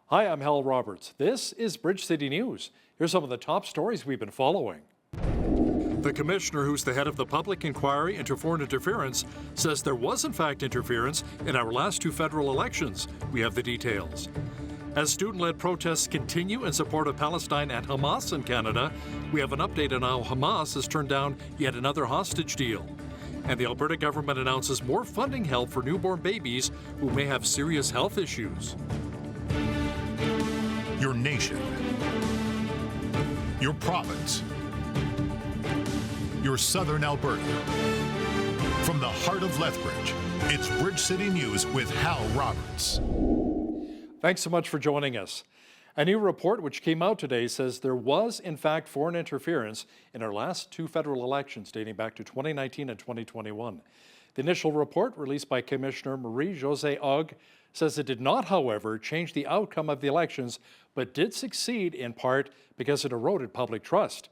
Hi, I'm Hal Roberts. This is Bridge City News. Here's some of the top stories we've been following. The commissioner, who's the head of the public inquiry into foreign interference, says there was in fact interference in our last two federal elections. We have the details. As student-led protests continue in support of Palestine and Hamas in Canada, we have an update on how Hamas has turned down yet another hostage deal. And the Alberta government announces more funding help for newborn babies who may have serious health issues. Your nation, your province, your southern Alberta. From the heart of Lethbridge, it's Bridge City News with Hal Roberts. Thanks so much for joining us. A new report which came out today says there was, in fact, foreign interference in our last two federal elections dating back to 2019 and 2021. The initial report, released by Commissioner Marie-Josée Hogg, says it did not, however, change the outcome of the elections, but did succeed in part because it eroded public trust.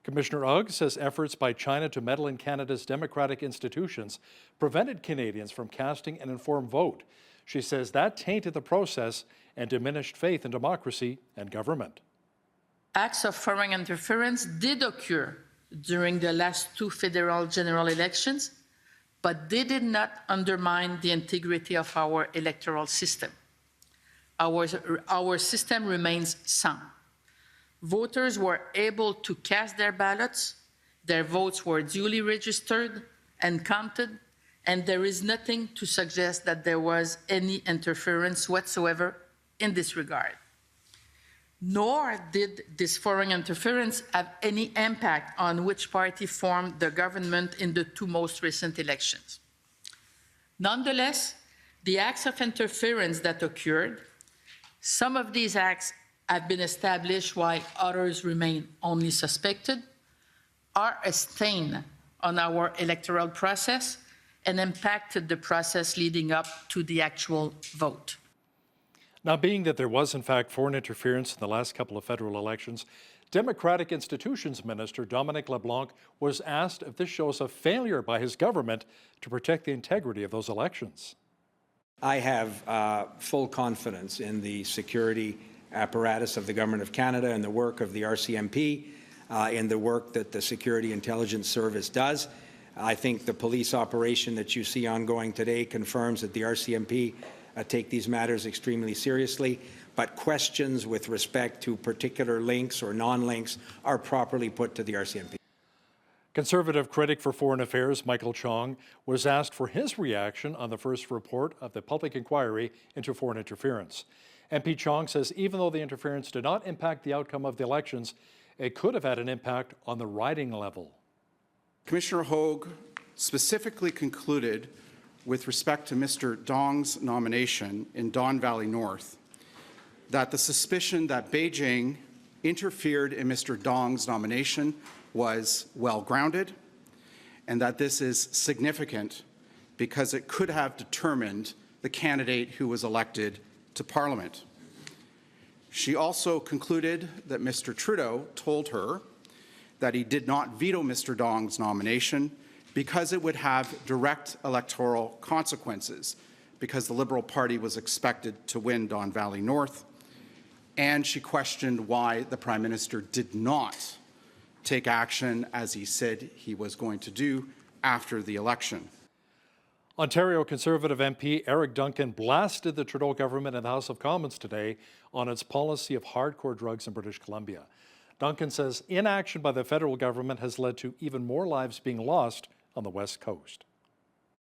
Commissioner Hogg says efforts by China to meddle in Canada's democratic institutions prevented Canadians from casting an informed vote. She says that tainted the process and diminished faith in democracy and government. Acts of foreign interference did occur during the last two federal general elections, but they did not undermine the integrity of our electoral system. Our system remains sound. Voters were able to cast their ballots, their votes were duly registered and counted, and there is nothing to suggest that there was any interference whatsoever in this regard. Nor did this foreign interference have any impact on which party formed the government in the two most recent elections. Nonetheless, the acts of interference that occurred, some of these acts have been established while others remain only suspected, are a stain on our electoral process and impacted the process leading up to the actual vote. Now, being that there was, in fact, foreign interference in the last couple of federal elections, Democratic Institutions Minister Dominic LeBlanc was asked if this shows a failure by his government to protect the integrity of those elections. I have full confidence in the security apparatus of the Government of Canada and the work of the RCMP, in the work that the Security Intelligence Service does. I think the police operation that you see ongoing today confirms that the RCMP take these matters extremely seriously, but questions with respect to particular links or non-links are properly put to the RCMP. Conservative critic for foreign affairs Michael Chong was asked for his reaction on the first report of the public inquiry into foreign interference. MP Chong says even though the interference did not impact the outcome of the elections, it could have had an impact on the riding level. Commissioner Hogg specifically concluded with respect to Mr. Dong's nomination in Don Valley North that the suspicion that Beijing interfered in Mr. Dong's nomination was well-grounded and that this is significant because it could have determined the candidate who was elected to Parliament. She also concluded that Mr. Trudeau told her that he did not veto Mr. Dong's nomination because it would have direct electoral consequences, because the Liberal Party was expected to win Don Valley North, and she questioned why the Prime Minister did not take action as he said he was going to do after the election. Ontario Conservative MP Eric Duncan blasted the Trudeau government in the House of Commons today on its policy of hardcore drugs in British Columbia. Duncan says inaction by the federal government has led to even more lives being lost on the West Coast.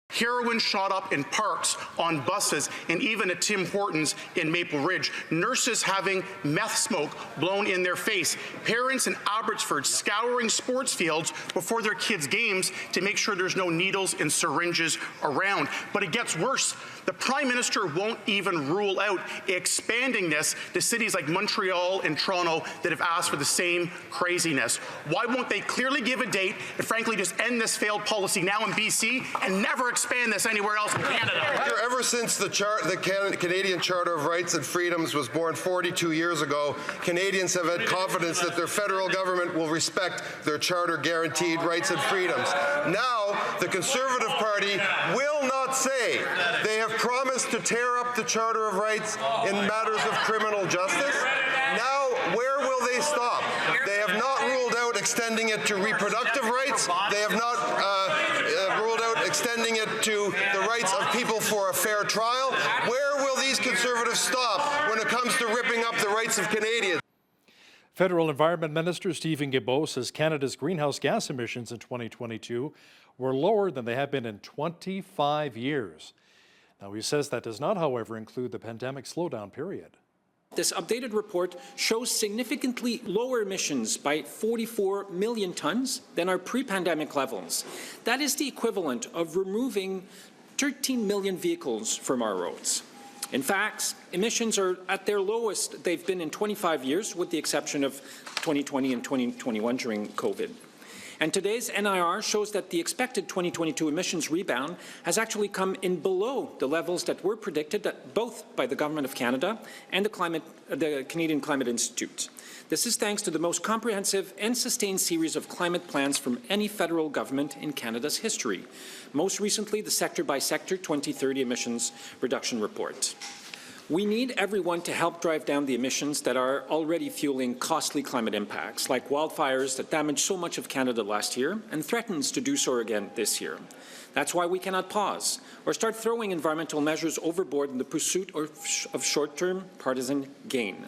Heroin shot up in parks, on buses, and even at Tim Hortons in Maple Ridge. Nurses having meth smoke blown in their face. Parents in Abbotsford scouring sports fields before their kids' games to make sure there's no needles and syringes around. But it gets worse. The Prime Minister won't even rule out expanding this to cities like Montreal and Toronto that have asked for the same craziness. Why won't they clearly give a date and frankly just end this failed policy now in BC and never expand this anywhere else in Canada? Ever since the Canadian Charter of Rights and Freedoms was born 42 years ago, Canadians have had confidence that their federal government will respect their charter guaranteed rights and freedoms. Now, the Conservative Party Party will not say they have promised to tear up the Charter of Rights in matters of criminal justice. Now, where will they stop? They have not ruled out extending it to reproductive rights. They have not ruled out extending it to the rights of people for a fair trial. Where will these Conservatives stop when it comes to ripping up the rights of Canadians? Federal Environment Minister Stephen Guilbeault says Canada's greenhouse gas emissions in 2022 were lower than they have been in 25 years. Now, he says that does not, however, include the pandemic slowdown period. This updated report shows significantly lower emissions by 44 million tons than our pre-pandemic levels. That is the equivalent of removing 13 million vehicles from our roads. In fact, emissions are at their lowest they've been in 25 years, with the exception of 2020 and 2021 during COVID. And today's NIR shows that the expected 2022 emissions rebound has actually come in below the levels that were predicted both by the Government of Canada and the Canadian Climate Institute. This is thanks to the most comprehensive and sustained series of climate plans from any federal government in Canada's history. Most recently, the sector-by-sector 2030 emissions reduction report. We need everyone to help drive down the emissions that are already fueling costly climate impacts, like wildfires that damaged so much of Canada last year and threatens to do so again this year. That's why we cannot pause or start throwing environmental measures overboard in the pursuit of short-term partisan gain.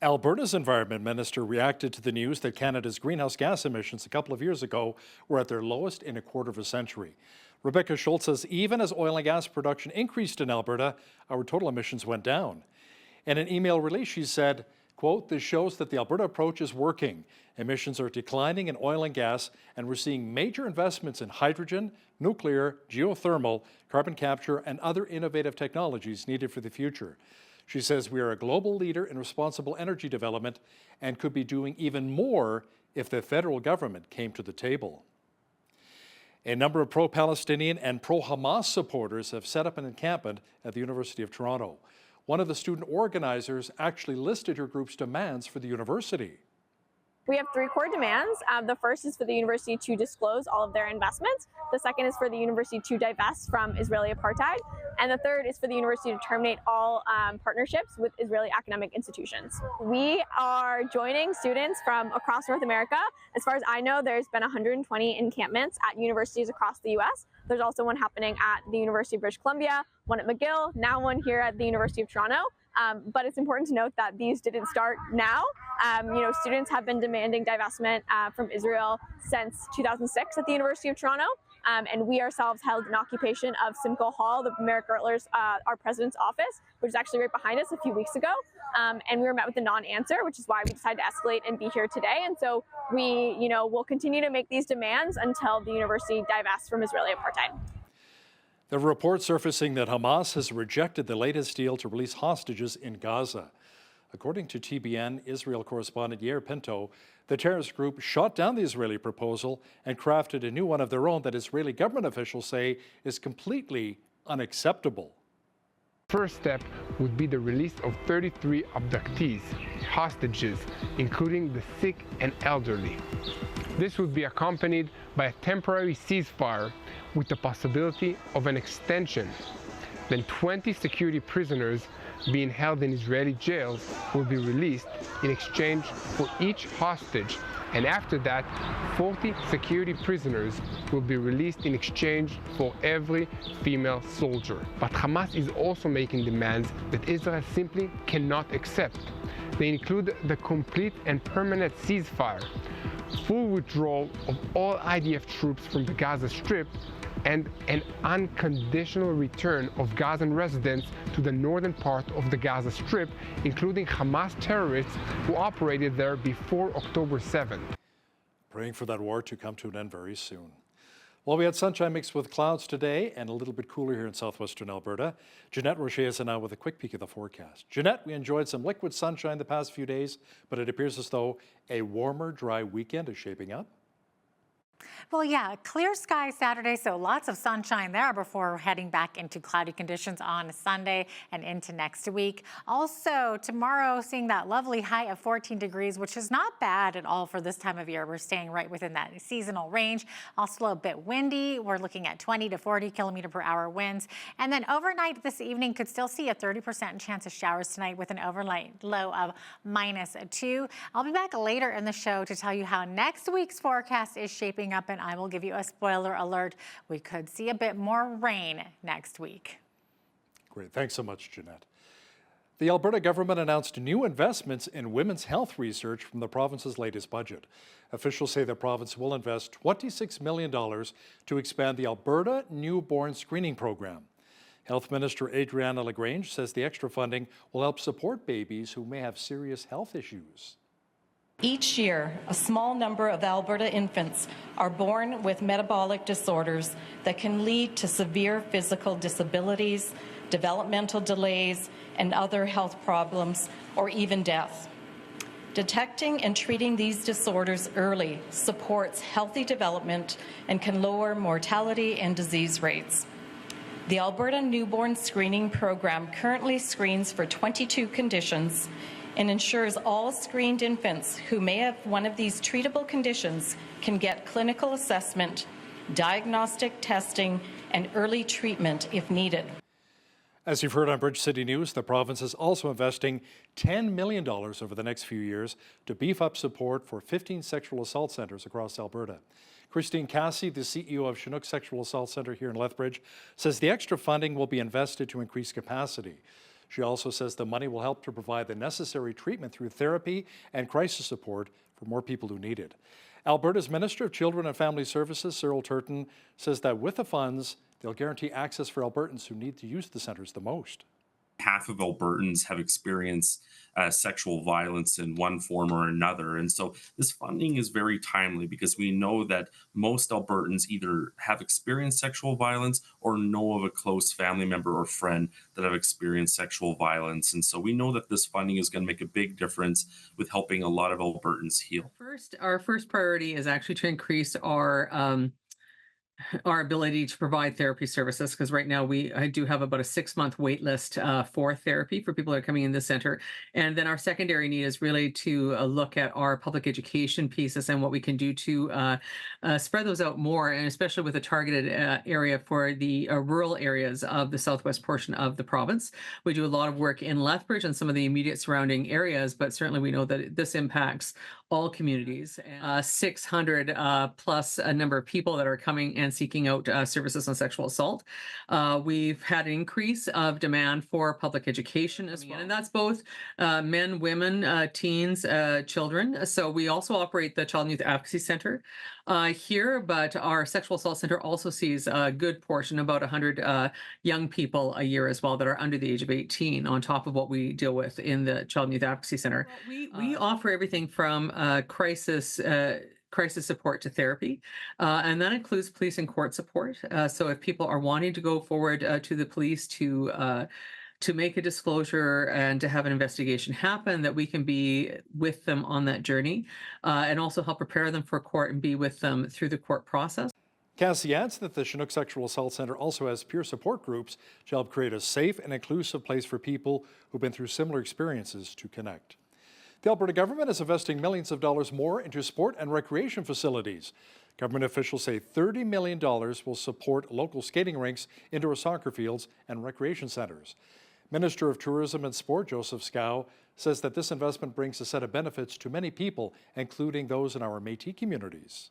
Alberta's Environment Minister reacted to the news that Canada's greenhouse gas emissions a couple of years ago were at their lowest in a quarter of a century. Rebecca Schultz says even as oil and gas production increased in Alberta, our total emissions went down. In an email release, she said, quote, "This shows that the Alberta approach is working. Emissions are declining in oil and gas, and we're seeing major investments in hydrogen, nuclear, geothermal, carbon capture, and other innovative technologies needed for the future." She says we are a global leader in responsible energy development and could be doing even more if the federal government came to the table. A number of pro-Palestinian and pro-Hamas supporters have set up an encampment at the University of Toronto. One of the student organizers actually listed her group's demands for the university. We have three core demands. The first is for the university to disclose all of their investments. The second is for the university to divest from Israeli apartheid. And the third is for the university to terminate all partnerships with Israeli academic institutions. We are joining students from across North America. As far as I know, there's been 120 encampments at universities across the U.S. There's also one happening at the University of British Columbia, one at McGill, now one here at the University of Toronto. But it's important to note that these didn't start now. Students have been demanding divestment from Israel since 2006 at the University of Toronto. And we ourselves held an occupation of Simcoe Hall, the Mayor Gertler's, our president's office, which is actually right behind us a few weeks ago. And we were met with a non-answer, which is why we decided to escalate and be here today. And so we, will continue to make these demands until the university divests from Israeli apartheid. The report surfacing that Hamas has rejected the latest deal to release hostages in Gaza. According to TBN Israel correspondent Yair Pinto, the terrorist group shot down the Israeli proposal and crafted a new one of their own that Israeli government officials say is completely unacceptable. First step would be the release of 33 abductees, hostages, including the sick and elderly. This would be accompanied by a temporary ceasefire with the possibility of an extension. Then 20 security prisoners being held in Israeli jails will be released in exchange for each hostage, and after that, 40 security prisoners will be released in exchange for every female soldier. But Hamas is also making demands that Israel simply cannot accept. They include the complete and permanent ceasefire, full withdrawal of all IDF troops from the Gaza Strip, and an unconditional return of Gazan residents to the northern part of the Gaza Strip, including Hamas terrorists who operated there before October 7th. Praying for that war to come to an end very soon. Well, we had sunshine mixed with clouds today and a little bit cooler here in southwestern Alberta. Jeanette Rocher is now with a quick peek at the forecast. Jeanette, we enjoyed some liquid sunshine the past few days, but it appears as though a warmer, dry weekend is shaping up. Well, yeah, clear sky Saturday, so lots of sunshine there before heading back into cloudy conditions on Sunday and into next week. Also, tomorrow, seeing that lovely high of 14 degrees, which is not bad at all for this time of year. We're staying right within that seasonal range. Also a bit windy. We're looking at 20 to 40 kilometer per hour winds. And then overnight this evening could still see a 30% chance of showers tonight with an overnight low of -2. I'll be back later in the show to tell you how next week's forecast is shaping up, and I will give you a spoiler alert. We could see a bit more rain next week. Great. Thanks so much, Jeanette. The Alberta government announced new investments in women's health research from the province's latest budget. Officials say the province will invest $26 million to expand the Alberta Newborn Screening Program. Health Minister Adriana LaGrange says the extra funding will help support babies who may have serious health issues. Each year, a small number of Alberta infants are born with metabolic disorders that can lead to severe physical disabilities, developmental delays, and other health problems, or even death. Detecting and treating these disorders early supports healthy development and can lower mortality and disease rates. The Alberta Newborn Screening Program currently screens for 22 conditions and ensures all screened infants who may have one of these treatable conditions can get clinical assessment, diagnostic testing, and early treatment if needed. As you've heard on Bridge City News, the province is also investing $10 million over the next few years to beef up support for 15 sexual assault centres across Alberta. Christine Cassie, the CEO of Chinook Sexual Assault Centre here in Lethbridge, says the extra funding will be invested to increase capacity. She also says the money will help to provide the necessary treatment through therapy and crisis support for more people who need it. Alberta's Minister of Children and Family Services, Cyril Turton, says that with the funds, they'll guarantee access for Albertans who need to use the centres the most. Half of Albertans have experienced sexual violence in one form or another. And so this funding is very timely because we know that most Albertans either have experienced sexual violence or know of a close family member or friend that have experienced sexual violence. And so we know that this funding is going to make a big difference with helping a lot of Albertans heal. Our first priority is actually to increase our ability to provide therapy services, because right now I do have about a 6-month wait list for therapy for people that are coming in the center. And then our secondary need is really to look at our public education pieces and what we can do to spread those out more, and especially with a targeted area for the rural areas of the southwest portion of the province. We do a lot of work in Lethbridge and some of the immediate surrounding areas, but certainly we know that this impacts all communities. 600 plus a number of people that are coming and seeking out services on sexual assault. We've had an increase of demand for public education as well, and that's both men, women, teens, children. So we also operate the Child and Youth Advocacy Center here, but our sexual assault center also sees a good portion, about 100 young people a year as well, that are under the age of 18, on top of what we deal with in the Child and Youth Advocacy Center. We offer everything from crisis support to therapy, and that includes police and court support. So if people are wanting to go forward to the police to make a disclosure and to have an investigation happen, that we can be with them on that journey, and also help prepare them for court and be with them through the court process. Cassie adds that the Chinook Sexual Assault Centre also has peer support groups to help create a safe and inclusive place for people who've been through similar experiences to connect. The Alberta government is investing millions of dollars more into sport and recreation facilities. Government officials say $30 million will support local skating rinks, indoor soccer fields, and recreation centres. Minister of Tourism and Sport, Joseph Scow, says that this investment brings a set of benefits to many people, including those in our Métis communities.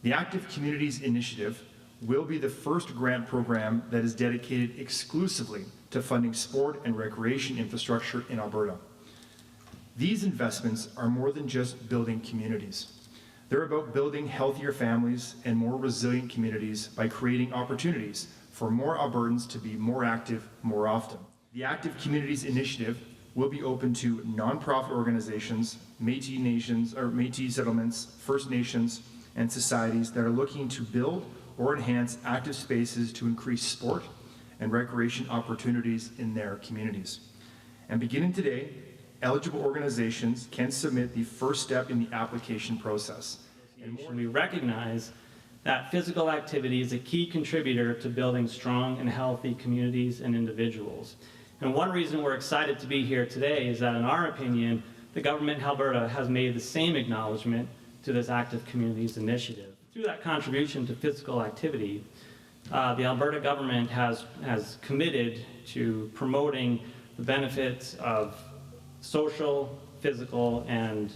The Active Communities Initiative will be the first grant program that is dedicated exclusively to funding sport and recreation infrastructure in Alberta. These investments are more than just building communities. They're about building healthier families and more resilient communities by creating opportunities for more Albertans to be more active more often. The Active Communities Initiative will be open to nonprofit organizations, Métis nations or Métis settlements, First Nations, and societies that are looking to build or enhance active spaces to increase sport and recreation opportunities in their communities. And beginning today, eligible organizations can submit the first step in the application process. We recognize that physical activity is a key contributor to building strong and healthy communities and individuals. And one reason we're excited to be here today is that, in our opinion, the government of Alberta has made the same acknowledgement to this Active Communities initiative. Through that contribution to physical activity, the Alberta government has committed to promoting the benefits of social, physical, and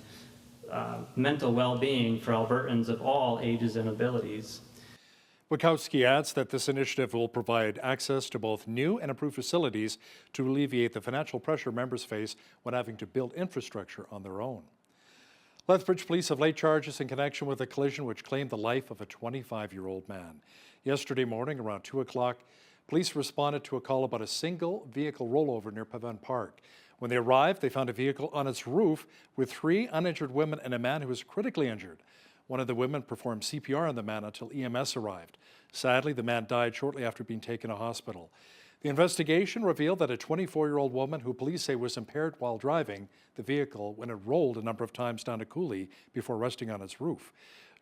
mental well-being for Albertans of all ages and abilities. Wachowski adds that this initiative will provide access to both new and improved facilities to alleviate the financial pressure members face when having to build infrastructure on their own. Lethbridge police have laid charges in connection with a collision which claimed the life of a 25-year-old man. Yesterday morning, around 2 o'clock, police responded to a call about a single vehicle rollover near Pavan Park. When they arrived, they found a vehicle on its roof with 3 uninjured women and a man who was critically injured. One of the women performed CPR on the man until EMS arrived. Sadly, the man died shortly after being taken to hospital. The investigation revealed that a 24-year-old woman who police say was impaired while driving the vehicle when it rolled a number of times down a coulee before resting on its roof.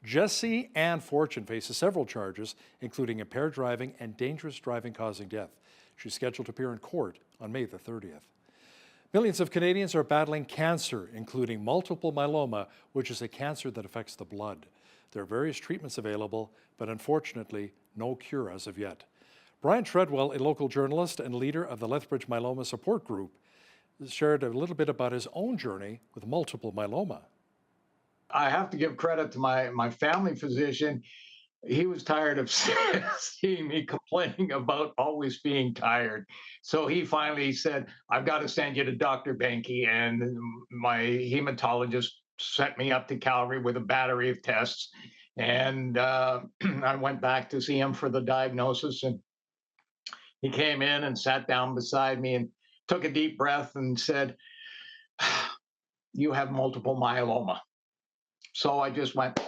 Jessie Ann Fortune faces several charges, including impaired driving and dangerous driving causing death. She's scheduled to appear in court on May the 30th. Millions of Canadians are battling cancer, including multiple myeloma, which is a cancer that affects the blood. There are various treatments available, but unfortunately, no cure as of yet. Brian Treadwell, a local journalist and leader of the Lethbridge Myeloma Support Group, shared a little bit about his own journey with multiple myeloma. I have to give credit to my family physician. He was tired of seeing me complaining about always being tired. So he finally said, I've got to send you to Dr. Benke. And my hematologist sent me up to Calgary with a battery of tests. And I went back to see him for the diagnosis. And he came in and sat down beside me and took a deep breath and said, you have multiple myeloma. So I just went,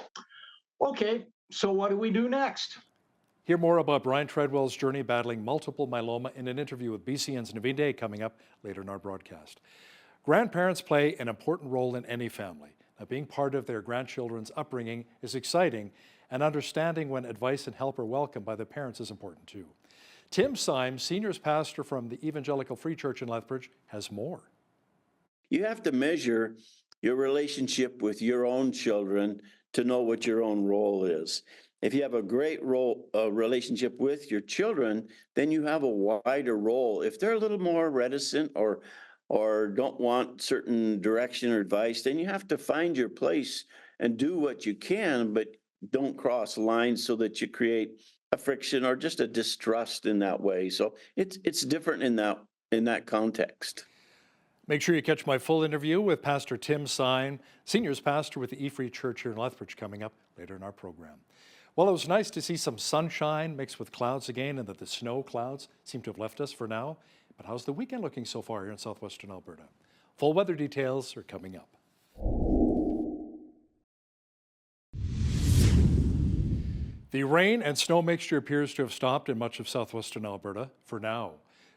okay, so what do we do next? Hear more about Brian Treadwell's journey battling multiple myeloma in an interview with BCN's Naveen Day coming up later in our broadcast. Grandparents play an important role in any family. Now, being part of their grandchildren's upbringing is exciting, and understanding when advice and help are welcome by the parents is important too. Tim Symes, seniors pastor from the Evangelical Free Church in Lethbridge, has more. You have to measure your relationship with your own children to know what your own role is. If you have a great relationship with your children, then you have a wider role. If they're a little more reticent or don't want certain direction or advice, then you have to find your place and do what you can, but don't cross lines so that you create a friction or just a distrust in that way. So it's different in that context. Make sure you catch my full interview with Pastor Tim Symes, seniors pastor with the E-Free Church here in Lethbridge, coming up later in our program. Well, it was nice to see some sunshine mixed with clouds again, and that the snow clouds seem to have left us for now. But how's the weekend looking so far here in southwestern Alberta? Full weather details are coming up. The rain and snow mixture appears to have stopped in much of southwestern Alberta for now.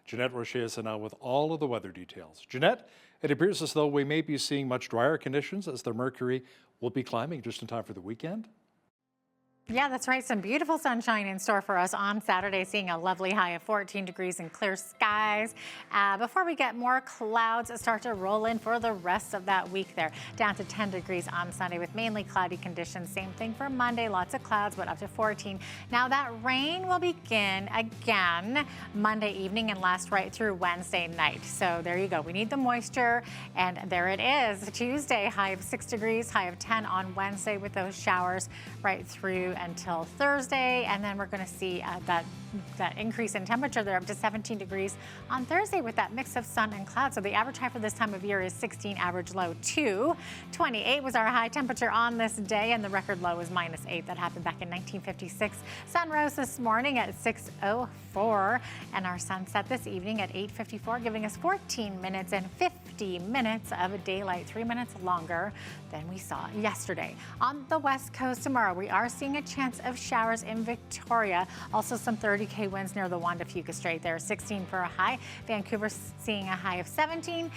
Jeanette Roche is now with all of the weather details. Jeanette, it appears as though we may be seeing much drier conditions as the mercury will be climbing just in time for the weekend. Yeah, that's right. Some beautiful sunshine in store for us on Saturday, seeing a lovely high of 14 degrees and clear skies. Before we get more clouds start to roll in for the rest of that week there, down to 10 degrees on Sunday with mainly cloudy conditions. Same thing for Monday, lots of clouds, but up to 14. Now that rain will begin again Monday evening and last right through Wednesday night. So there you go. We need the moisture, and there it is. Tuesday, high of 6 degrees, high of 10 on Wednesday with those showers right through until Thursday, and then we're going to see that increase in temperature there up to 17 degrees on Thursday with that mix of sun and clouds. So the average high for this time of year is 16, average low 2. 28 was our high temperature on this day, and the record low was -8. That happened back in 1956. Sun rose this morning at 6:04, and our sunset this evening at 8:54, giving us 14 minutes and 50 minutes of daylight, 3 minutes longer than we saw yesterday. On the west coast tomorrow, we are seeing a chance of showers in Victoria. Also some 30K winds near the Wanda Fuca Strait there, 16 for a high. Vancouver seeing a high of 17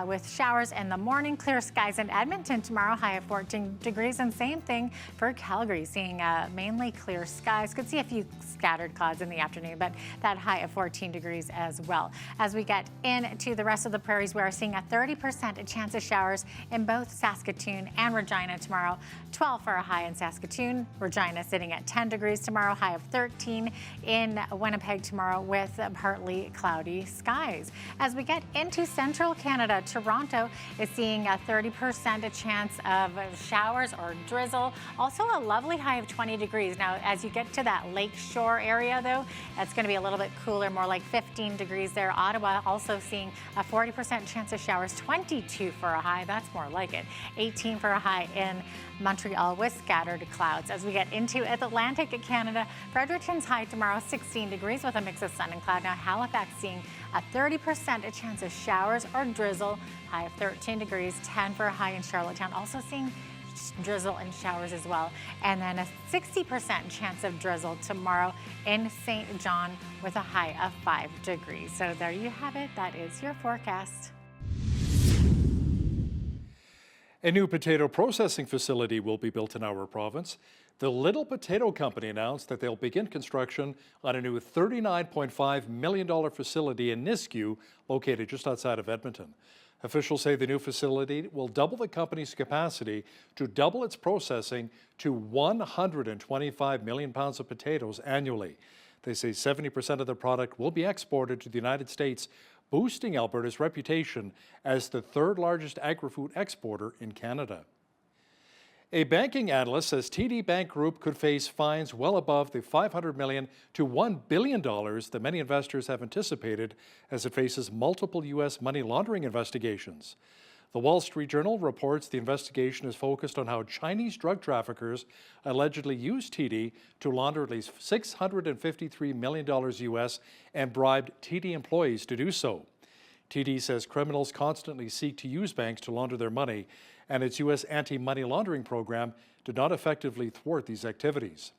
with showers in the morning. Clear skies in Edmonton tomorrow, high of 14 degrees. And same thing for Calgary, seeing mainly clear skies. Could see a few scattered clouds in the afternoon, but that high of 14 degrees as well. As we get into the rest of the prairies, we are seeing a 30% chance of showers in both Saskatoon and Regina tomorrow. 12 for a high in Saskatoon. Regina sitting at 10 degrees tomorrow, high of 13 in Winnipeg tomorrow with partly cloudy skies. As we get into central Canada, Toronto is seeing a 30% chance of showers or drizzle. Also a lovely high of 20 degrees. Now, as you get to that lake shore area, though, it's going to be a little bit cooler, more like 15 degrees there. Ottawa also seeing a 40% chance of showers, 22 for a high. That's more like it. 18 for a high in Montreal with scattered clouds. As we get into Atlantic Canada, Fredericton's high tomorrow, 16 degrees with a mix of sun and cloud. Now Halifax seeing a 30% chance of showers or drizzle, high of 13 degrees, 10 for a high in Charlottetown. Also seeing drizzle and showers as well. And then a 60% chance of drizzle tomorrow in St. John with a high of 5 degrees. So there you have it. That is your forecast. A new potato processing facility will be built in our province. The Little Potato Company announced that they'll begin construction on a new $39.5 million facility in Nisku, located just outside of Edmonton. Officials say the new facility will double the company's capacity to double its processing to 125 million pounds of potatoes annually. They say 70% of the product will be exported to the United States, boosting Alberta's reputation as the third largest agri-food exporter in Canada. A banking analyst says TD Bank Group could face fines well above the $500 million to $1 billion that many investors have anticipated as it faces multiple U.S. money laundering investigations. The Wall Street Journal reports the investigation is focused on how Chinese drug traffickers allegedly used TD to launder at least $653 million U.S. and bribed TD employees to do so. TD says criminals constantly seek to use banks to launder their money, and its U.S. anti-money laundering program did not effectively thwart these activities.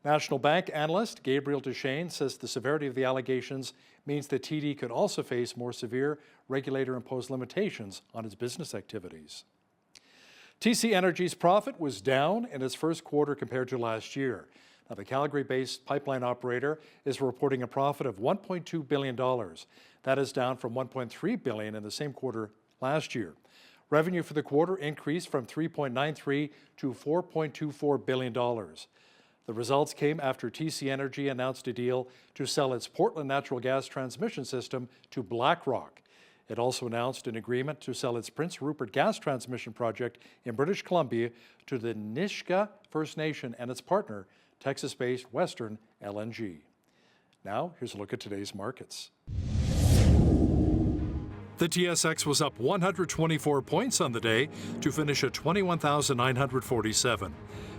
National Bank analyst Gabriel Duchesne says the severity of the allegations means that TD could also face more severe regulator-imposed limitations on its business activities. TC Energy's profit was down in its first quarter compared to last year. Now, the Calgary-based pipeline operator is reporting a profit of $1.2 billion. That is down from $1.3 billion in the same quarter last year. Revenue for the quarter increased from $3.93 to $4.24 billion. The results came after TC Energy announced a deal to sell its Portland natural gas transmission system to BlackRock. It also announced an agreement to sell its Prince Rupert gas transmission project in British Columbia to the Nisga'a First Nation and its partner, Texas-based Western LNG. Now, here's a look at today's markets. The TSX was up 124 points on the day to finish at 21,947.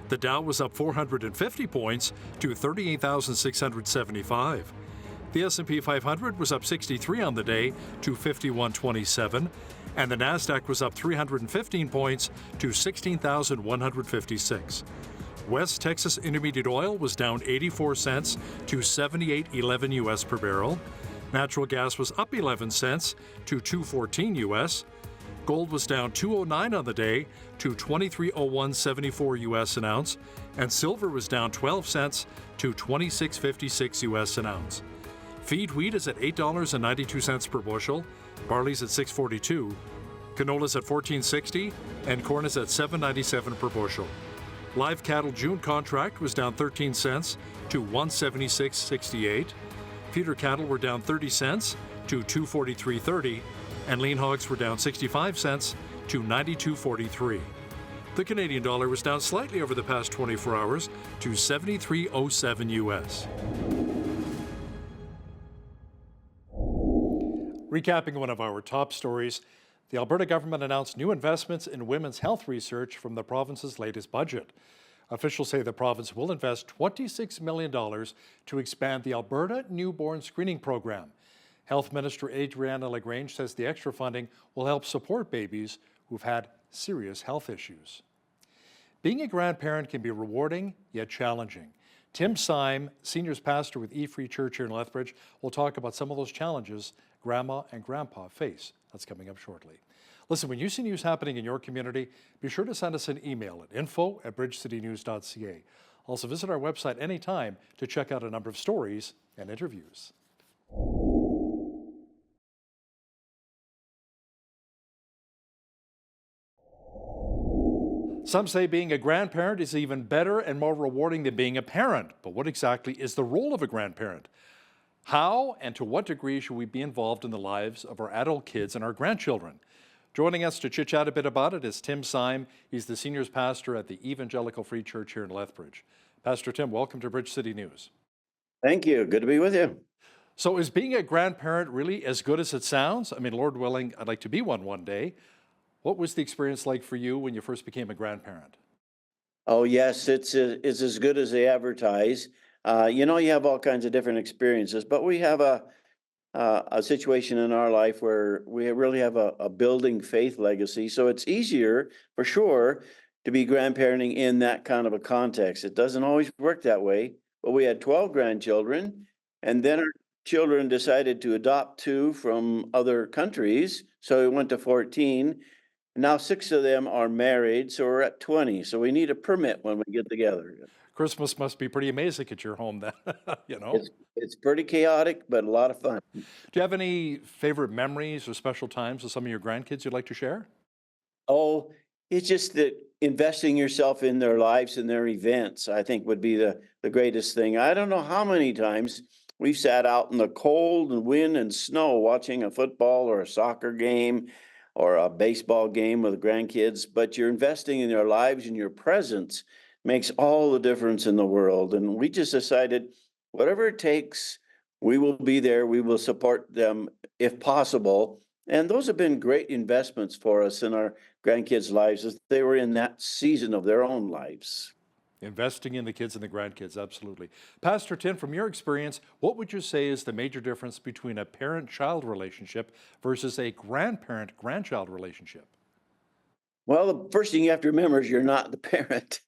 The Dow was up 450 points to 38,675. The S&P 500 was up 63 on the day to 5127, and the Nasdaq was up 315 points to 16,156. West Texas Intermediate Oil was down 84 cents to 78.11 U.S. per barrel. Natural gas was up 11 cents to 2.14 U.S. Gold was down 2.09 on the day to 23.0174 U.S. an ounce, and silver was down 12 cents to 26.56 U.S. an ounce. Feed wheat is at $8.92 per bushel, barley's at $6.42, canola's at $14.60, and corn is at $7.97 per bushel. Live cattle June contract was down 13 cents to 176.68. Feeder cattle were down 30 cents to 243.30, and lean hogs were down 65 cents to 92.43. The Canadian dollar was down slightly over the past 24 hours to 73.07 U.S. Recapping one of our top stories, the Alberta government announced new investments in women's health research from the province's latest budget. Officials say the province will invest $26 million to expand the Alberta Newborn Screening Program. Health Minister Adriana LaGrange says the extra funding will help support babies who've had serious health issues. Being a grandparent can be rewarding yet challenging. Tim Syme, seniors pastor with E-Free Church here in Lethbridge, will talk about some of those challenges grandma and grandpa face. That's coming up shortly. Listen, when you see news happening in your community, be sure to send us an email at info@bridgecitynews.ca. Also visit our website anytime to check out a number of stories and interviews. Some say being a grandparent is even better and more rewarding than being a parent. But what exactly is the role of a grandparent? How and to what degree should we be involved in the lives of our adult kids and our grandchildren? Joining us to chit-chat a bit about it is Tim Syme. He's the seniors pastor at the Evangelical Free Church here in Lethbridge. Pastor Tim, welcome to Bridge City News. Thank you. Good to be with you. So is being a grandparent really as good as it sounds? I mean, Lord willing, I'd like to be one day. What was the experience like for you when you first became a grandparent? Oh, yes, it's as good as they advertise. You have all kinds of different experiences, but we have a situation in our life where we really have a building faith legacy. So it's easier, for sure, to be grandparenting in that kind of a context. It doesn't always work that way, but we had 12 grandchildren, and then our children decided to adopt 2 from other countries, so we went to 14. Now 6 of them are married, so we're at 20. So we need a permit when we get together. Christmas must be pretty amazing at your home then, you know? It's pretty chaotic, but a lot of fun. Do you have any favorite memories or special times with some of your grandkids you'd like to share? Oh, it's just that investing yourself in their lives and their events, I think, would be the greatest thing. I don't know how many times we've sat out in the cold and wind and snow watching a football or a soccer game or a baseball game with the grandkids, but you're investing in their lives, and your presence makes all the difference in the world. And we just decided, whatever it takes, we will be there. We will support them if possible. And those have been great investments for us in our grandkids' lives as they were in that season of their own lives. Investing in the kids and the grandkids, absolutely. Pastor Tim, from your experience, what would you say is the major difference between a parent-child relationship versus a grandparent-grandchild relationship? Well, the first thing you have to remember is you're not the parent.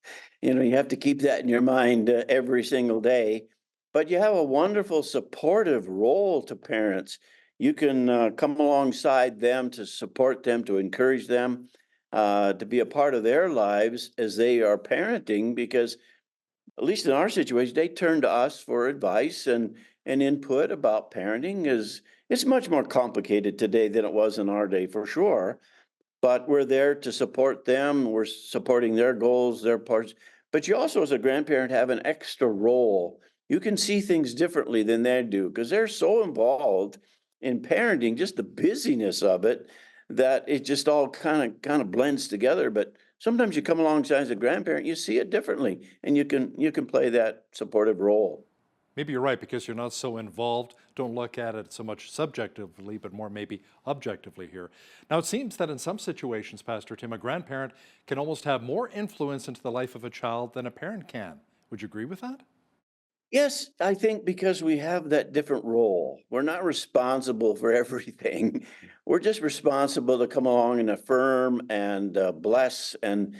You have to keep that in your mind every single day. But you have a wonderful supportive role to parents. You can come alongside them to support them, to encourage them, to be a part of their lives as they are parenting, because at least in our situation, they turn to us for advice and input about parenting. It's much more complicated today than it was in our day, for sure. But we're there to support them. We're supporting their goals, their parts. But you also, as a grandparent, have an extra role. You can see things differently than they do because they're so involved in parenting, just the busyness of it, that it just all kind of blends together. But sometimes you come alongside as a grandparent, you see it differently, and you can play that supportive role. Maybe you're right, because you're not so involved. Don't look at it so much subjectively, but more maybe objectively here. Now, it seems that in some situations, Pastor Tim, a grandparent can almost have more influence into the life of a child than a parent can. Would you agree with that? Yes, I think because we have that different role. We're not responsible for everything. We're just responsible to come along and affirm and bless and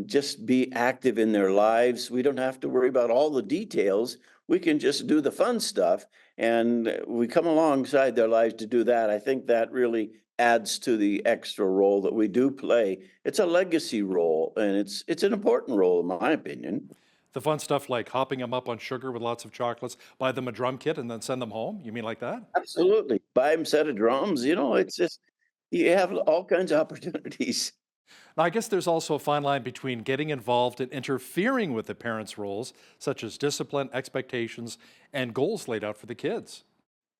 just be active in their lives. We don't have to worry about all the details. We can just do the fun stuff, and we come alongside their lives to do that. I think that really adds to the extra role that we do play. It's a legacy role, and it's an important role, in my opinion. The fun stuff like hopping them up on sugar with lots of chocolates, buy them a drum kit, and then send them home? You mean like that? Absolutely. Buy them a set of drums. It's just, you have all kinds of opportunities. Now, I guess there's also a fine line between getting involved and interfering with the parents' roles, such as discipline, expectations, and goals laid out for the kids.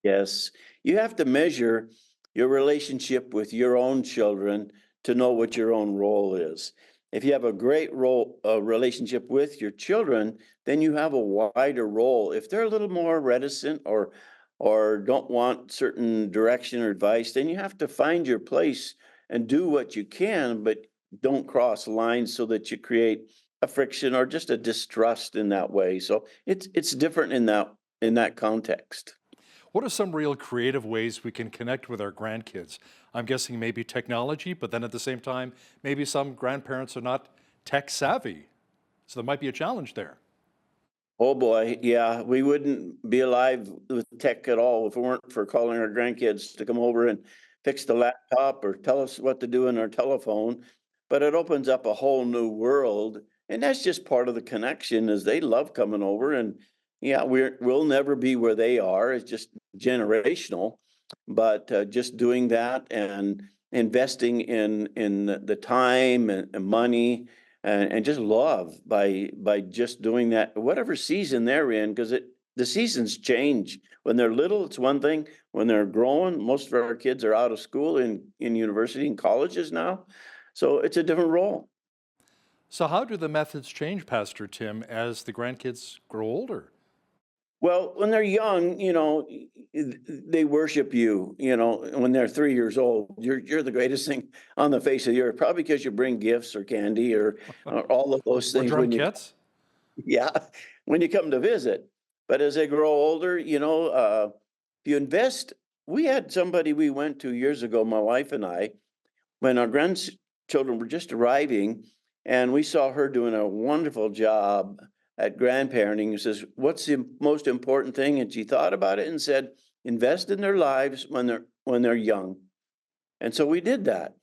Yes. You have to measure your relationship with your own children to know what your own role is. If you have a great relationship with your children, then you have a wider role. If they're a little more reticent or don't want certain direction or advice, then you have to find your place and do what you can, but don't cross lines so that you create a friction or just a distrust in that way. So it's different in that context. What are some real creative ways we can connect with our grandkids? I'm guessing maybe technology, but then at the same time, maybe some grandparents are not tech savvy. So there might be a challenge there. Oh boy, yeah, we wouldn't be alive with tech at all if it weren't for calling our grandkids to come over and fix the laptop or tell us what to do in our telephone. But it opens up a whole new world, and that's just part of the connection. Is they love coming over, and yeah, we'll never be where they are. It's just generational, but just doing that and investing in the time and money and just love by just doing that, whatever season they're in, because the seasons change. When they're little, it's one thing. When they're growing, most of our kids are out of school in university and colleges now, so it's a different role. So how do the methods change, Pastor Tim, as the grandkids grow older? Well, when they're young, they worship you, when they're 3 years old, you're the greatest thing on the face of the earth, probably because you bring gifts or candy or all of those Or things drum when you, kits? yeah, when you come to visit. But as they grow older, if you invest, we had somebody we went to years ago, my wife and I, when our grandchildren were just arriving, and we saw her doing a wonderful job at grandparenting. He says, "What's the most important thing?" And she thought about it and said, "Invest in their lives when they're young." And so we did that,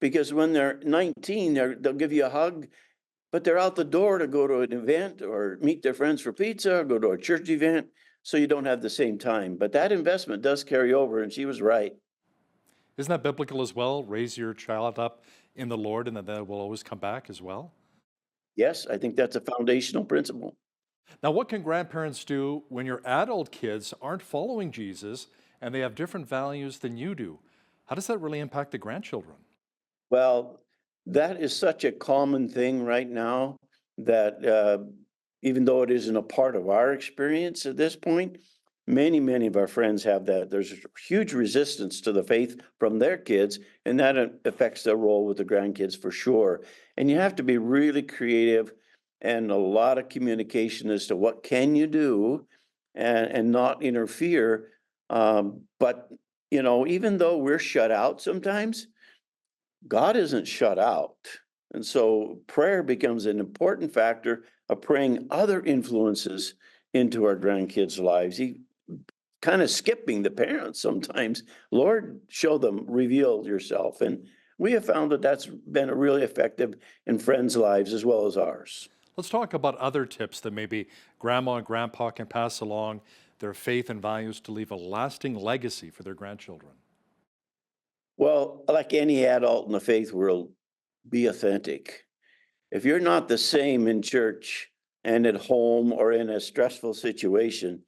because when they're 19, they'll give you a hug, but they're out the door to go to an event or meet their friends for pizza or go to a church event, so you don't have the same time. But that investment does carry over, and she was right. Isn't that biblical as well? Raise your child up in the Lord, and then they will always come back as well. Yes, I think that's a foundational principle. Now, what can grandparents do when your adult kids aren't following Jesus and they have different values than you do? How does that really impact the grandchildren? Well, that is such a common thing right now that even though it isn't a part of our experience at this point, many of our friends have that. There's a huge resistance to the faith from their kids, and that affects their role with the grandkids for sure. And you have to be really creative and a lot of communication as to what can you do and not interfere. But, even though we're shut out sometimes, God isn't shut out. And so prayer becomes an important factor of praying other influences into our grandkids' lives. Kind of skipping the parents sometimes. Lord, show them, reveal yourself. And we have found that that's been really effective in friends' lives as well as ours. Let's talk about other tips that maybe grandma and grandpa can pass along their faith and values to leave a lasting legacy for their grandchildren. Well, like any adult in the faith world, be authentic. If you're not the same in church and at home or in a stressful situation,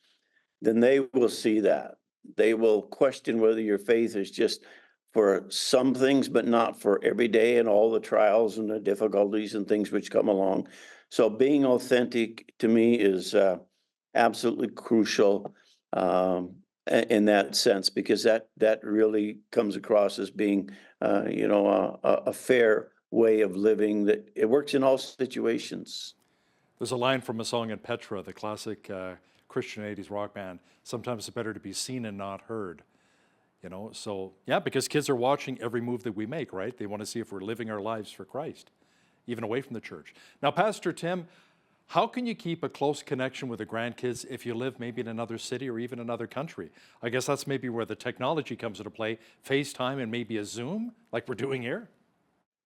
then they will see that. They will question whether your faith is just for some things, but not for every day and all the trials and the difficulties and things which come along. So being authentic to me is absolutely crucial in that sense, because that really comes across as being, a fair way of living, that it works in all situations. There's a line from a song in Petra, the classic Christian 80s rock band, sometimes it's better to be seen and not heard. So yeah, because kids are watching every move that we make, right? They want to see if we're living our lives for Christ, even away from the church. Now, Pastor Tim, how can you keep a close connection with the grandkids if you live maybe in another city or even another country? I guess that's maybe where the technology comes into play, FaceTime and maybe a Zoom, like we're doing here.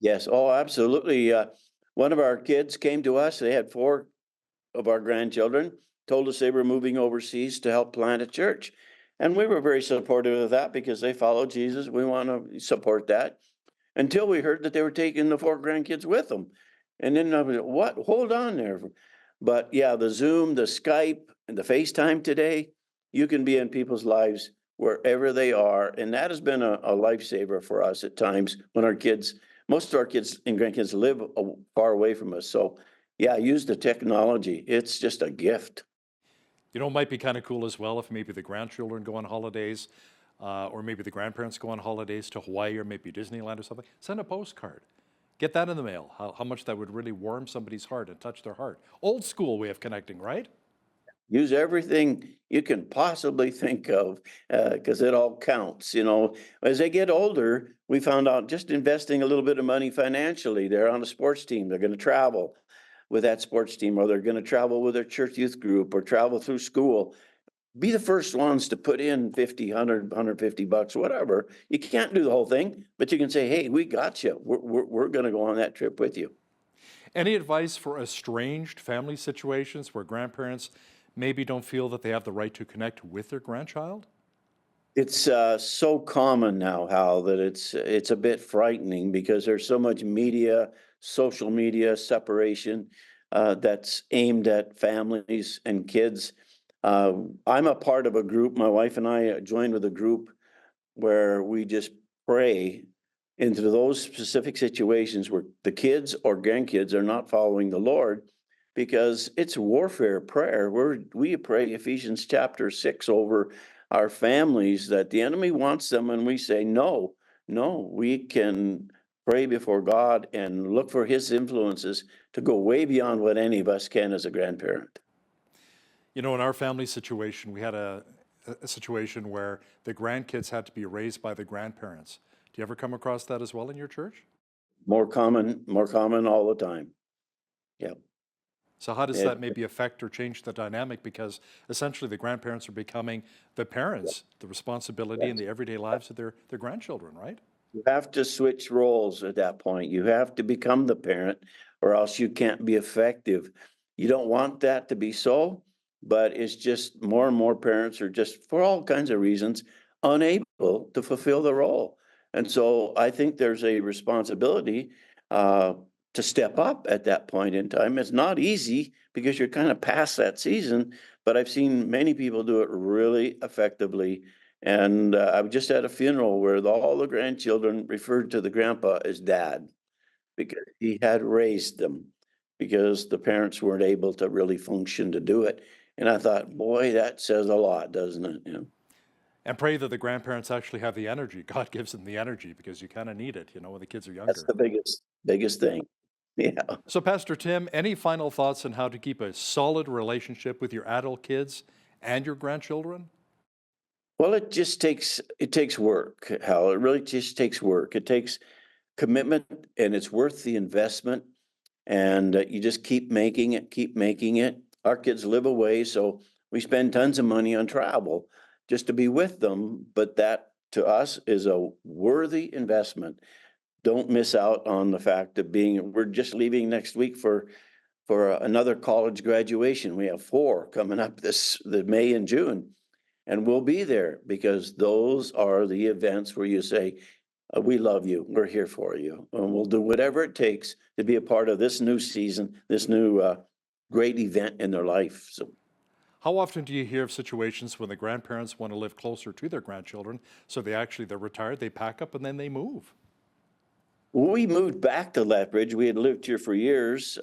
Yes, oh, absolutely. One of our kids came to us. They had 4 of our grandchildren, told us they were moving overseas to help plant a church. And we were very supportive of that because they follow Jesus. We want to support that, until we heard that they were taking the 4 grandkids with them. And then I was like, what? Hold on there. But yeah, the Zoom, the Skype, and the FaceTime today, you can be in people's lives wherever they are. And that has been a lifesaver for us at times when most of our kids and grandkids live far away from us. So yeah, use the technology. It's just a gift. It might be kind of cool as well if maybe the grandchildren go on holidays, or maybe the grandparents go on holidays to Hawaii or maybe Disneyland or something. Send a postcard. Get that in the mail. How much that would really warm somebody's heart and touch their heart. Old school way of connecting, right? Use everything you can possibly think of, because it all counts, you know. As they get older, we found out just investing a little bit of money financially, they're on a sports team, they're going to travel with that sports team, or they're going to travel with their church youth group or travel through school. Be the first ones to put in 50, 100, 150 bucks, whatever. You can't do the whole thing, but you can say, hey, we got you. We're going to go on that trip with you. Any advice for estranged family situations where grandparents maybe don't feel that they have the right to connect with their grandchild? It's so common now, Hal, that it's a bit frightening because there's so much media, social media separation that's aimed at families and kids. I'm a part of a group. My wife and I joined with a group where we just pray into those specific situations where the kids or grandkids are not following the Lord, because it's warfare prayer. We pray Ephesians chapter 6 over our families, that the enemy wants them, and we say, no, we can pray before God and look for his influences to go way beyond what any of us can as a grandparent. You know, in our family situation, we had a situation where the grandkids had to be raised by the grandparents. Do you ever come across that as well in your church? More common all the time. Yeah. So how does that maybe affect or change the dynamic? Because essentially the grandparents are becoming the parents, the responsibility in the everyday lives of their grandchildren, right? You have to switch roles at that point. You have to become the parent, or else you can't be effective. You don't want that to be so, but it's just more and more parents are just, for all kinds of reasons, unable to fulfill the role. And so I think there's a responsibility to step up at that point in time. It's not easy because you're kind of past that season, but I've seen many people do it really effectively. And I was just at a funeral where all the grandchildren referred to the grandpa as dad because he had raised them, because the parents weren't able to really function to do it. And I thought, boy, that says a lot, doesn't it? You know? And pray that the grandparents actually have the energy. God gives them the energy, because you kind of need it, you know, when the kids are younger. That's the biggest thing. Yeah. So Pastor Tim, any final thoughts on how to keep a solid relationship with your adult kids and your grandchildren? Well, it takes work, Hal. It really just takes work. It takes commitment, and it's worth the investment. And you just keep making it. Our kids live away, so we spend tons of money on travel just to be with them. But that, to us, is a worthy investment. Don't miss out on the fact of we're just leaving next week for another college graduation. We have 4 coming up the May and June. And we'll be there, because those are the events where you say, we love you, we're here for you, and we'll do whatever it takes to be a part of this new season, this new great event in their life. So, how often do you hear of situations when the grandparents want to live closer to their grandchildren, so they're retired, they pack up and then they move? We moved back to Lethbridge. We had lived here for years,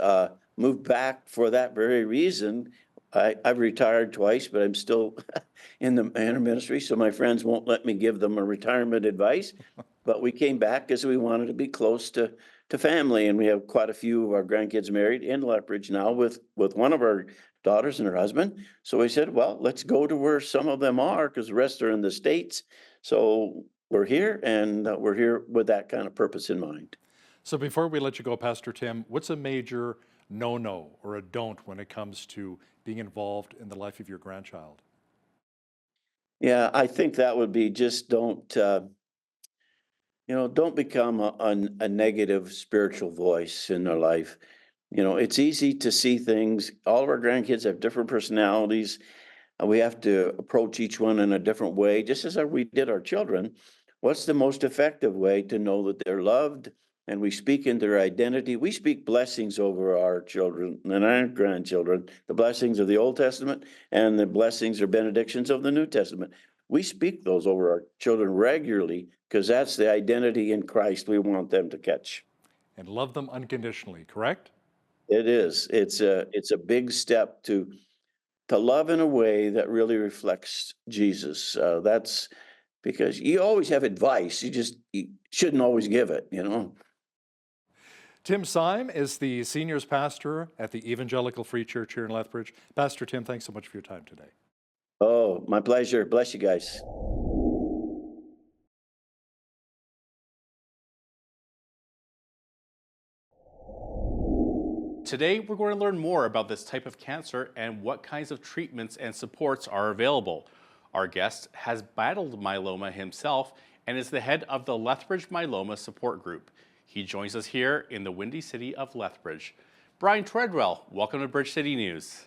moved back for that very reason. I've retired twice, but I'm still in the ministry, so my friends won't let me give them a retirement advice. But we came back because we wanted to be close to family, and we have quite a few of our grandkids married in Lethbridge now with one of our daughters and her husband. So we said, well, let's go to where some of them are, because the rest are in the States. So we're here, and we're here with that kind of purpose in mind. So before we let you go, Pastor Tim, what's a major no-no or a don't when it comes to being involved in the life of your grandchild? Yeah, I think that would be just don't become a negative spiritual voice in their life. You know, it's easy to see things. All of our grandkids have different personalities. We have to approach each one in a different way, just as we did our children. What's the most effective way to know that they're loved? And we speak into their identity. We speak blessings over our children and our grandchildren, the blessings of the Old Testament and the blessings or benedictions of the New Testament. We speak those over our children regularly, because that's the identity in Christ we want them to catch. And love them unconditionally, correct? It is. It's a big step to love in a way that really reflects Jesus. That's because you always have advice. You shouldn't always give it, you know. Tim Syme is the seniors pastor at the Evangelical Free Church here in Lethbridge. Pastor Tim, thanks so much for your time today. Oh, my pleasure. Bless you guys. Today, we're going to learn more about this type of cancer and what kinds of treatments and supports are available. Our guest has battled myeloma himself and is the head of the Lethbridge Myeloma Support Group. He joins us here in the windy city of Lethbridge. Brian Treadwell, welcome to Bridge City News.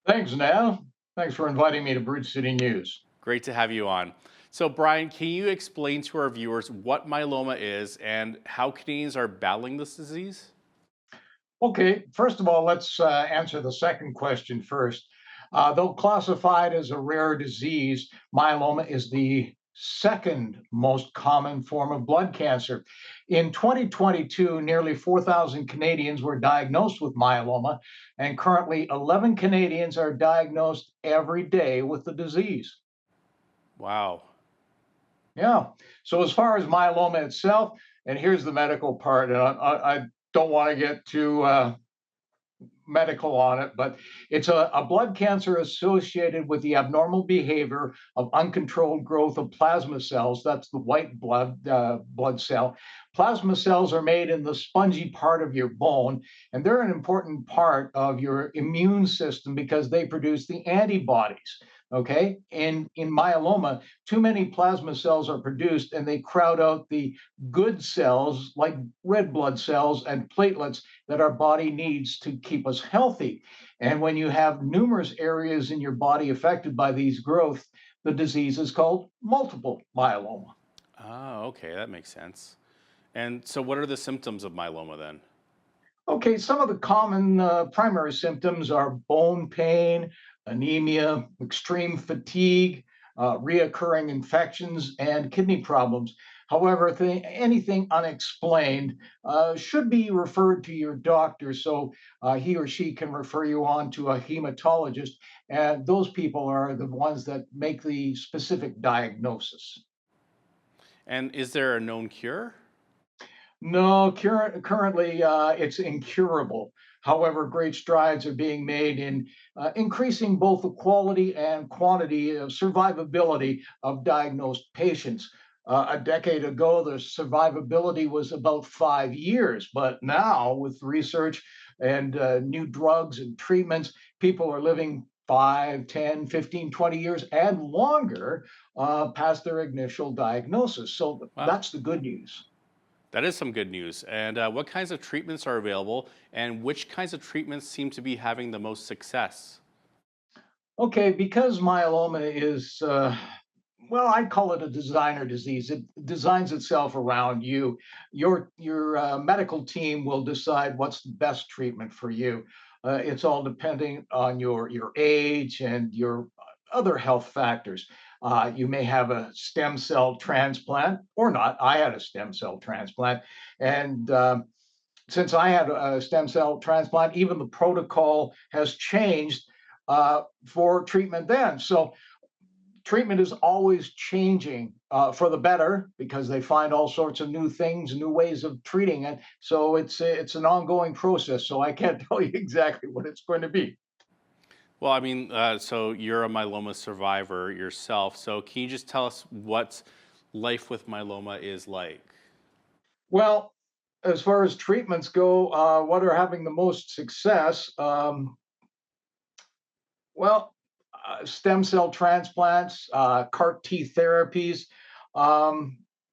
Thanks, Nav. Thanks for inviting me to Bridge City News. Great to have you on. So, Brian, can you explain to our viewers what myeloma is and how Canadians are battling this disease? Okay, first of all, let's answer the second question first. Though classified as a rare disease, myeloma is the second most common form of blood cancer. In 2022, nearly 4,000 Canadians were diagnosed with myeloma, and currently 11 Canadians are diagnosed every day with the disease. Wow. Yeah. So as far as myeloma itself, and here's the medical part, and I don't want to get too medical on it, but it's a blood cancer associated with the abnormal behavior of uncontrolled growth of plasma cells. That's the white blood cell. Plasma cells are made in the spongy part of your bone, and they're an important part of your immune system because they produce the antibodies. Okay, in myeloma, too many plasma cells are produced and they crowd out the good cells like red blood cells and platelets that our body needs to keep us healthy. And when you have numerous areas in your body affected by these growth, the disease is called multiple myeloma. Oh, okay, that makes sense. And so what are the symptoms of myeloma then? Okay, some of the common primary symptoms are bone pain, anemia, extreme fatigue, reoccurring infections, and kidney problems. However, anything unexplained should be referred to your doctor so he or she can refer you on to a hematologist. And those people are the ones that make the specific diagnosis. And is there a known cure? No, currently it's incurable. However, great strides are being made in increasing both the quality and quantity of survivability of diagnosed patients. A decade ago, the survivability was about 5 years, but now with research and new drugs and treatments, people are living 5, 10, 15, 20 years and longer past their initial diagnosis. So that's the good news. That is some good news. And what kinds of treatments are available and which kinds of treatments seem to be having the most success? Okay, because myeloma is, well, I call it a designer disease. It designs itself around you. Your medical team will decide what's the best treatment for you. It's all depending on your age and your other health factors. You may have a stem cell transplant or not. I had a stem cell transplant, and since I had a stem cell transplant, even the protocol has changed for treatment then. So treatment is always changing for the better because they find all sorts of new things, new ways of treating it. So it's an ongoing process. So I can't tell you exactly what it's going to be. Well, I mean, so you're a myeloma survivor yourself. So can you just tell us what life with myeloma is like? Well, as far as treatments go, what are having the most success? Well, stem cell transplants, CAR T therapies.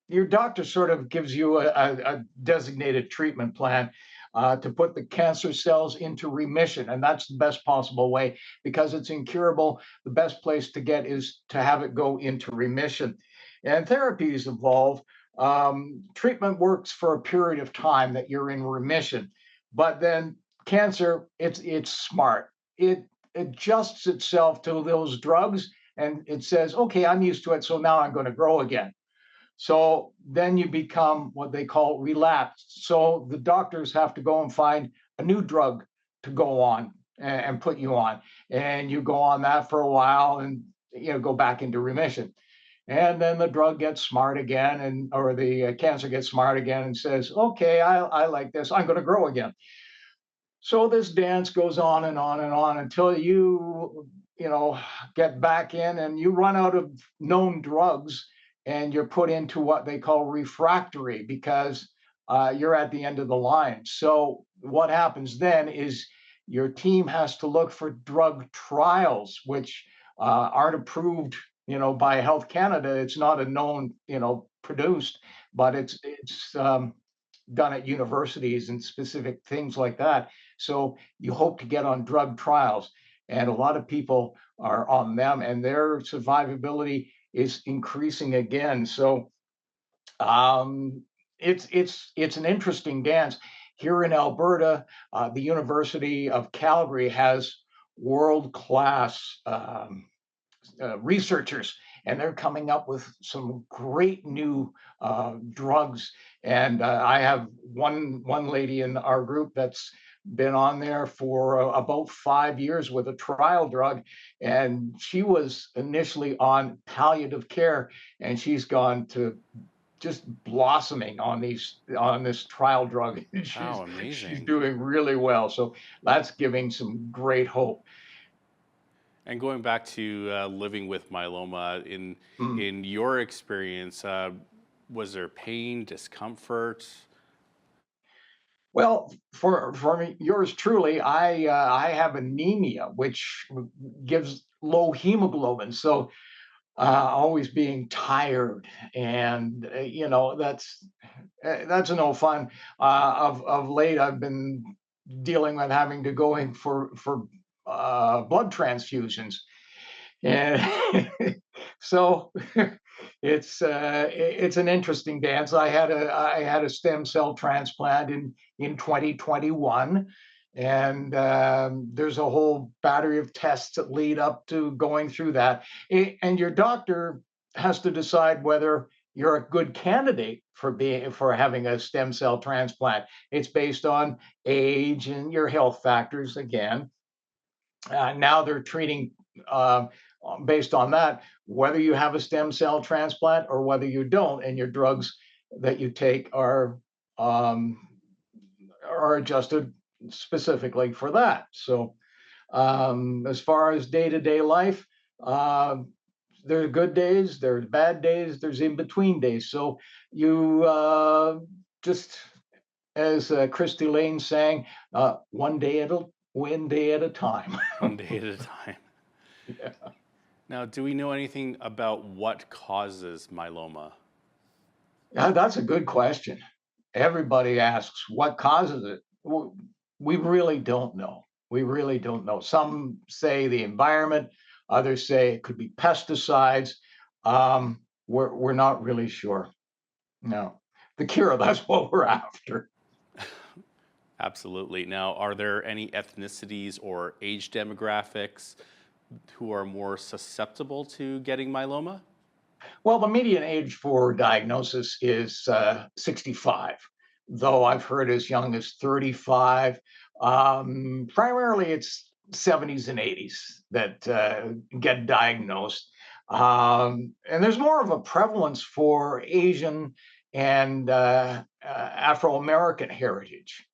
Your doctor sort of gives you a designated treatment plan to put the cancer cells into remission. And that's the best possible way because it's incurable. The best place to get is to have it go into remission. And therapies evolve. Treatment works for a period of time that you're in remission. But then cancer, it's smart. It adjusts itself to those drugs and it says, okay, I'm used to it, so now I'm going to grow again. So then you become what they call relapsed. So the doctors have to go and find a new drug to go on and put you on. And you go on that for a while and go back into remission. And then the drug gets smart again, or the cancer gets smart again and says, okay, I like this, I'm going to grow again. So this dance goes on and on and on until you know, get back in and you run out of known drugs and you're put into what they call refractory because you're at the end of the line. So what happens then is your team has to look for drug trials, which aren't approved, you know, by Health Canada. It's not a known, you know, produced, but it's done at universities and specific things like that. So you hope to get on drug trials, and a lot of people are on them, and their survivability is increasing again. So it's an interesting dance. Here in Alberta, the University of Calgary has world-class researchers, and they're coming up with some great new drugs. And I have one lady in our group that's been on there for about 5 years with a trial drug, and she was initially on palliative care, and she's gone to just blossoming on this trial drug. Wow, She's amazing. doing really well. So that's giving some great hope. And going back to living with myeloma, in your experience, was there pain, discomfort? Well, for me, yours truly, I have anemia, which gives low hemoglobin. So always being tired, and you know, that's no fun. Of late, I've been dealing with having to go in for blood transfusions, and so it's an interesting dance. I had a stem cell transplant in 2021, and there's a whole battery of tests that lead up to going through that. And your doctor has to decide whether you're a good candidate for having a stem cell transplant. It's based on age and your health factors again. Now they're treating based on that whether you have a stem cell transplant or whether you don't, and your drugs that you take um, are adjusted specifically for that. So as far as day-to-day life, uh, there's good days, there's bad days, there's in-between days. So you just, as Christy Lane sang, one day at a time. One day at a time. Yeah. Now, do we know anything about what causes myeloma? That's a good question. Everybody asks what causes it. We really don't know. We really don't know. Some say the environment, others say it could be pesticides. We're not really sure. No. The cure, that's what we're after. Absolutely. Now, are there any ethnicities or age demographics who are more susceptible to getting myeloma? Well, the median age for diagnosis is 65, though I've heard as young as 35. Primarily, it's 70s and 80s that get diagnosed. And there's more of a prevalence for Asian and Afro-American heritage.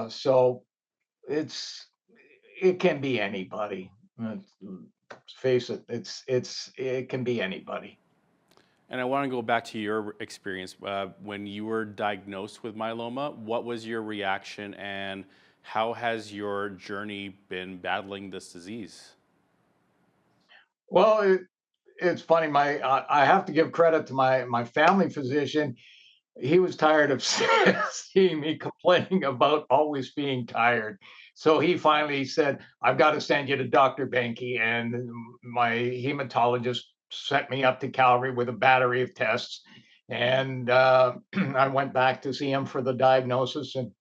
So it can be anybody. Let's face it, it can be anybody. And I want to go back to your experience. When you were diagnosed with myeloma, what was your reaction and how has your journey been battling this disease? Well, it's funny. I have to give credit to my family physician. He was tired of seeing me complaining about always being tired. So he finally said, I've got to send you to Dr. Benke. And my hematologist sent me up to Calgary with a battery of tests. And I went back to see him for the diagnosis. And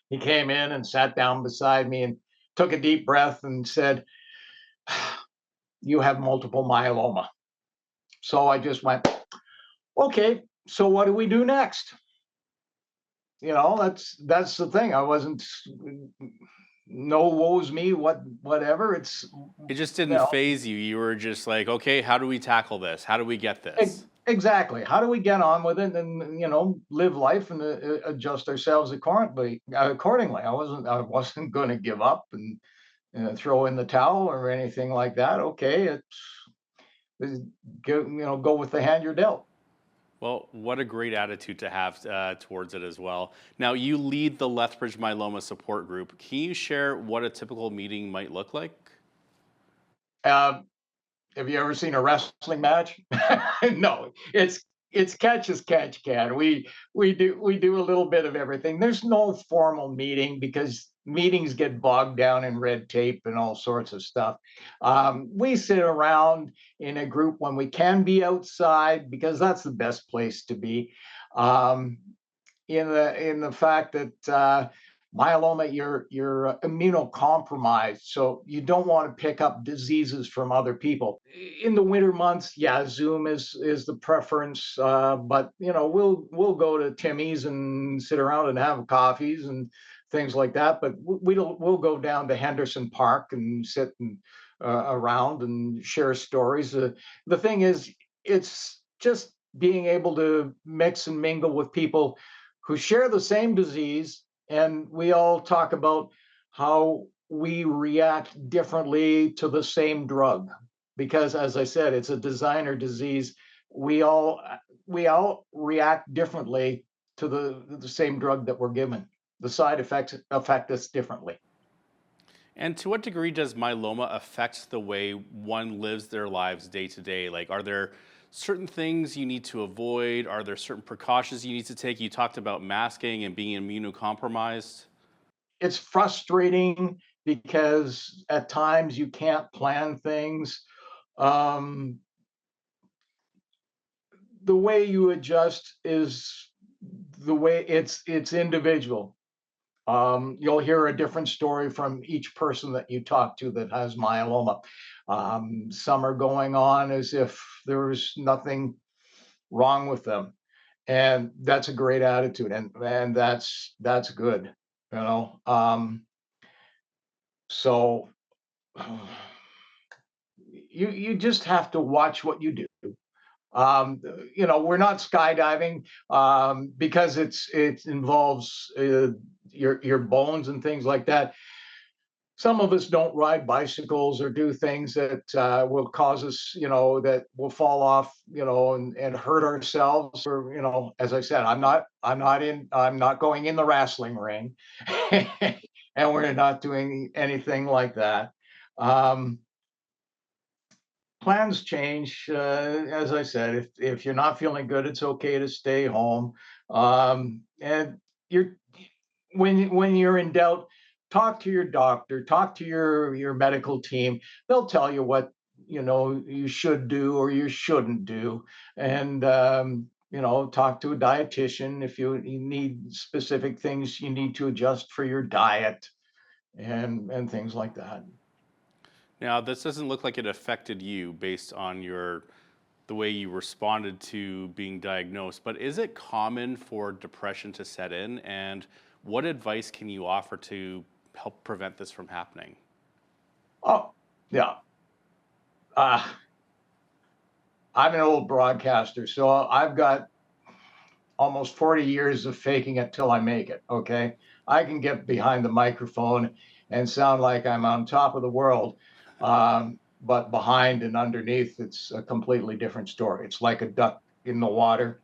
he came in and sat down beside me and took a deep breath and said, you have multiple myeloma. So I just went, okay, so what do we do next? You know, that's the thing. I wasn't no woes me, whatever. It's, It just you didn't know, phase you. You were just like, okay, how do we tackle this? How do we get this? exactly. How do we get on with it and, live life and adjust ourselves accordingly. I wasn't going to give up and throw in the towel or anything like that. Okay, it's go with the hand you're dealt. Well, what a great attitude to have towards it as well. Now, you lead the Lethbridge Myeloma Support Group. Can you share what a typical meeting might look like? Have you ever seen a wrestling match? No, it's catch as catch can. We do a little bit of everything. There's no formal meeting because meetings get bogged down in red tape and all sorts of stuff. We sit around in a group when we can be outside because that's the best place to be. Um, in the fact that myeloma, you're immunocompromised, so you don't want to pick up diseases from other people. In the winter months, yeah, Zoom is the preference, but we'll go to Timmy's and sit around and have coffees and things like that. But we'll go down to Henderson Park and sit around and share stories. The thing is, it's just being able to mix and mingle with people who share the same disease, and we all talk about how we react differently to the same drug. Because, as I said, it's a designer disease. We all react differently to the same drug that we're given. The side effects affect us differently. And to what degree does myeloma affect the way one lives their lives day to day? Like, are there certain things you need to avoid? Are there certain precautions you need to take? You talked about masking and being immunocompromised. It's frustrating because at times you can't plan things. Um, the way you adjust is the way it's individual. You'll hear a different story from each person that you talk to that has myeloma. Some are going on as if there's nothing wrong with them, and that's a great attitude, and that's good, you know. So you just have to watch what you do. Um, we're not skydiving because it involves your bones and things like that. Some of us don't ride bicycles or do things that will cause us, that will fall off, and hurt ourselves. Or, as I said, I'm not going in the wrestling ring, and we're not doing anything like that. Um, Plans change. As I said, if you're not feeling good, it's okay to stay home. And you're when you're in doubt, talk to your doctor, talk to your medical team. They'll tell you what you should do or you shouldn't do, and talk to a dietitian if you need specific things you need to adjust for your diet and things like that. Now, this doesn't look like it affected you based on the way you responded to being diagnosed, but is it common for depression to set in? And what advice can you offer to help prevent this from happening? Oh, yeah. Uh, I'm an old broadcaster, so I've got almost 40 years of faking it till I make it. Okay. I can get behind the microphone and sound like I'm on top of the world. But behind and underneath, it's a completely different story. It's like a duck in the water.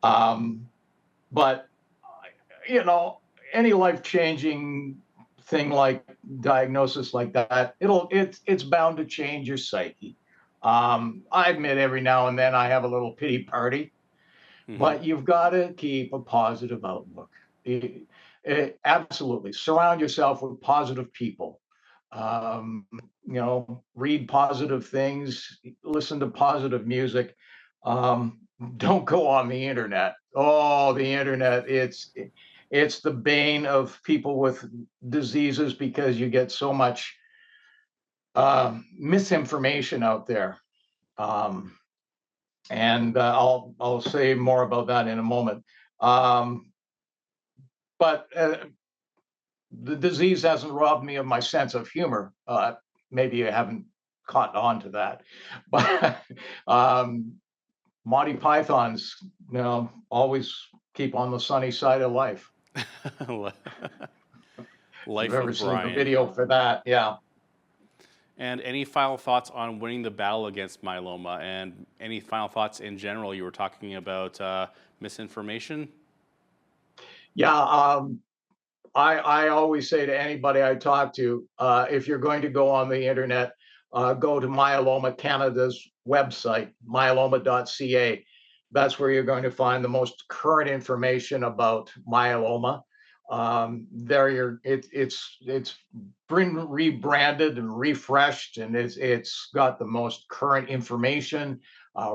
um, but, any life changing thing like diagnosis like that, it's bound to change your psyche. I admit every now and then I have a little pity party, but you've got to keep a positive outlook. Absolutely. Surround yourself with positive people. Read positive things, listen to positive music. Don't go on the internet. Oh, the internet, it's the bane of people with diseases because you get so much misinformation out there. Um, and I'll say more about that in a moment. But the disease hasn't robbed me of my sense of humor. Maybe you haven't caught on to that, but Monty Python's, always keep on the sunny side of life. Life You've ever with seen the Brian. video for that? Yeah. And any final thoughts on winning the battle against myeloma, and any final thoughts in general? You were talking about misinformation. Yeah. I always say to anybody I talk to, if you're going to go on the internet, go to Myeloma Canada's website, myeloma.ca. That's where you're going to find the most current information about myeloma. It's been rebranded and refreshed, and it's got the most current information,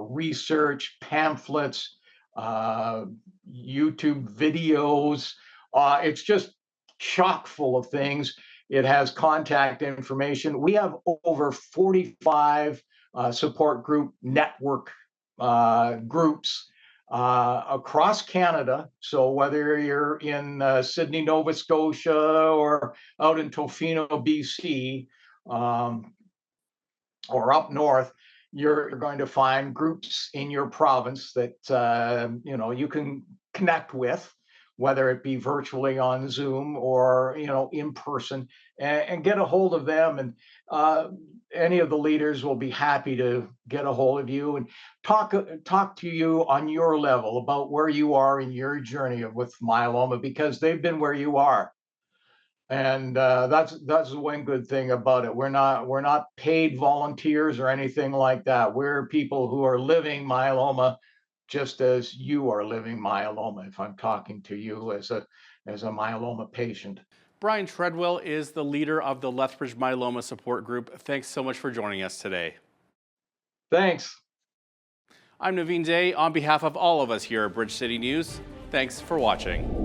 research, pamphlets, YouTube videos. It's just chock full of things. It has contact information. We have over 45 support group network groups across Canada. So whether you're in Sydney, Nova Scotia, or out in Tofino, BC, or up north, you're going to find groups in your province that you can connect with, whether it be virtually on Zoom or in person, and get a hold of them. And any of the leaders will be happy to get a hold of you and talk to you on your level about where you are in your journey with myeloma, because they've been where you are. And that's the one good thing about it. We're not paid volunteers or anything like that. We're people who are living myeloma, just as you are living myeloma. If I'm talking to you as a myeloma patient. Brian Treadwell is the leader of the Lethbridge Myeloma Support Group. Thanks so much for joining us today. Thanks. I'm Naveen Day on behalf of all of us here at Bridge City News. Thanks for watching.